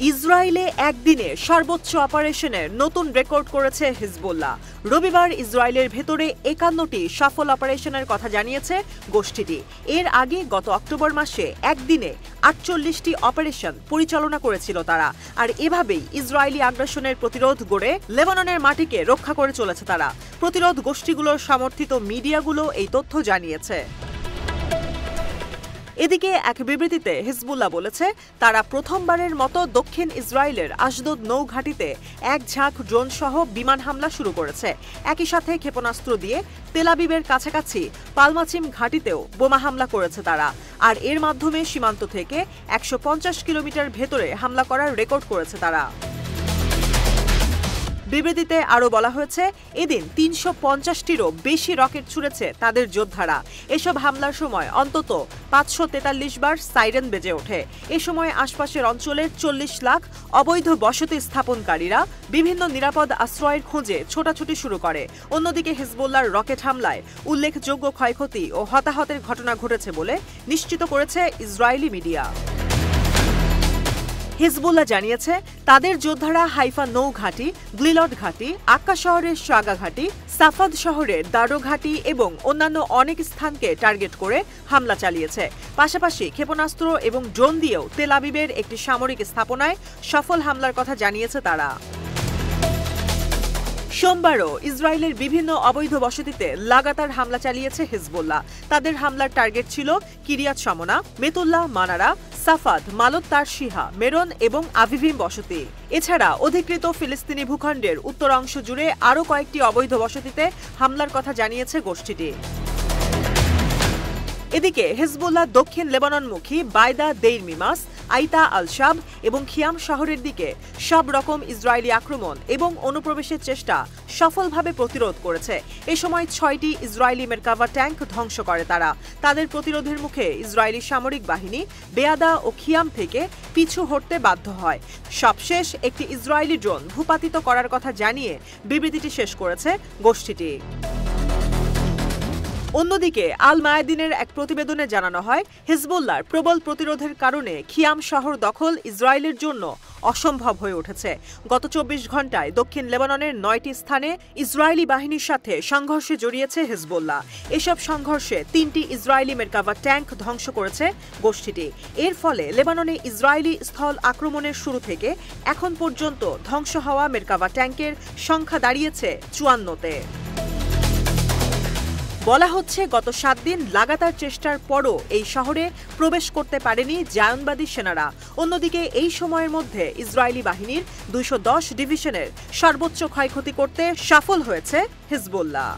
ইসরায়েলে একদিনে সর্বোচ্চ অপারেশনের নতুন রেকর্ড করেছে হিজবুল্লাহ। রবিবার ইসরায়েলের ভেতরে ৫১টি সফল অপারেশনের কথা জানিয়েছে গোষ্ঠীটি। এর আগে গত অক্টোবর মাসে একদিনে ৪৮টি অপারেশন পরিচালনা করেছিল তারা। আর এভাবেই ইসরায়েলি আগ্রাসনের প্রতিরোধ গড়ে লেবাননের মাটিকে রক্ষা করে চলেছে তারা। প্রতিরোধ গোষ্ঠীগুলোর সমর্থিত মিডিয়াগুলো এই তথ্য জানিয়েছে। এদিকে এক বিবৃতিতে হিজবুল্লাহ বলেছে, তারা প্রথমবারের মতো দক্ষিণ ইসরায়েলের আশদোদ নৌঘাঁটিতে এক ঝাঁক ড্রোন সহ বিমান হামলা শুরু করেছে। একই সাথে ক্ষেপণাস্ত্র দিয়ে তেল আবিবের কাছাকাছি পালমাচিম ঘাঁটিতেও বোমা হামলা করেছে তারা। আর এর মাধ্যমে সীমান্ত থেকে ১৫০ কিলোমিটার ভেতরে হামলা করার রেকর্ড করেছে তারা। বিবৃতিতে আরও বলা হয়েছে, এদিন ৩৫০টিরও বেশি রকেট ছুড়েছে তাদের যোদ্ধারা। এসব হামলার সময় অন্তত ৫৪৩ বার সাইরেন বেজে ওঠে। এ সময় আশপাশের অঞ্চলের ৪০ লাখ অবৈধ বসতি স্থাপনকারীরা বিভিন্ন নিরাপদ আশ্রয়ের খোঁজে ছোটাছুটি শুরু করে। অন্যদিকে হিজবুল্লাহর রকেট হামলায় উল্লেখযোগ্য ক্ষয়ক্ষতি ও হতাহতের ঘটনা ঘটেছে বলে নিশ্চিত করেছে ইসরায়েলি মিডিয়া। হিজবুল্লাহ জানিয়েছে, তাদের যোদ্ধারা হাইফা নৌ ঘাঁটি, গ্লিলড ঘাঁটি, আক্কা শহরের শাগা ঘাঁটি, সাফাদ শহরের দারো ঘাঁটি এবং অন্যান্য অনেক স্থানকে টার্গেট করে হামলা চালিয়েছে। পাশাপাশি ক্ষেপণাস্ত্র এবং ড্রোন দিয়েও তেল আবিবের একটি সামরিক স্থাপনায় সফল হামলার কথা জানিয়েছে তারা। সোমবারও ইসরায়েলের বিভিন্ন অবৈধ বসতিতে লাগাতার হামলা চালিয়েছে হিজবুল্লাহ। তাদের হামলার টার্গেট ছিল কিরিয়াত শমনা, মেতুল্লাহ মানারা, সাফাদ, মালত তারশিহা, মেরন এবং আভিভিম বসতি। এছাড়া অধিকৃত ফিলিস্তিনি ভূখণ্ডের উত্তরাংশ জুড়ে আরও কয়েকটি অবৈধ বসতিতে হামলার কথা জানিয়েছে গোষ্ঠীটি। এদিকে হিজবুল্লাহ দক্ষিণ লেবাননমুখী বাইদা দেইর মিমাস, আইতা আল শাব এবং খিয়াম শহরের দিকে সব রকম ইসরায়েলি আক্রমণ এবং অনুপ্রবেশের চেষ্টা সফলভাবে প্রতিরোধ করেছে। এ সময় ৬টি ইসরায়েলি মেরকাভা ট্যাঙ্ক ধ্বংস করে তারা। তাদের প্রতিরোধের মুখে ইসরায়েলি সামরিক বাহিনী বেয়াদা ও খিয়াম থেকে পিছু হটতে বাধ্য হয়। সবশেষ একটি ইসরায়েলি ড্রোন ভূপাতিত করার কথা জানিয়ে বিবৃতিটি শেষ করেছে গোষ্ঠীটি। অন্যদিকে আল মায়াদিনের এক প্রতিবেদনে জানানো হয়, হিজবুল্লাহর প্রবল প্রতিরোধের কারণে খিয়াম শহর দখল ইসরায়েলের জন্য অসম্ভব হয়ে উঠেছে। গত ২৪ ঘণ্টায় দক্ষিণ লেবাননের ৯টি স্থানে ইসরায়েলি বাহিনীর সাথে সংঘর্ষে জড়িয়েছে হিজবুল্লাহ। এসব সংঘর্ষে ৩টি ইসরায়েলি মেরকাভা ট্যাঙ্ক ধ্বংস করেছে গোষ্ঠীটি। এর ফলে লেবাননে ইসরায়েলি স্থল আক্রমণের শুরু থেকে এখন পর্যন্ত ধ্বংস হওয়া মেরকাভা ট্যাঙ্কের সংখ্যা দাঁড়িয়েছে ৫৪তে। বলা হচ্ছে, গত ৭ দিন লাগাতার চেষ্টার পরও এই শহরে প্রবেশ করতে পারেনি জায়নবাদী সেনারা। অন্যদিকে এই সময়ের মধ্যে ইসরায়েলি বাহিনীর ২১০ ডিভিশনের সর্বোচ্চ ক্ষয়ক্ষতি করতে সফল হয়েছে হিজবুল্লাহ।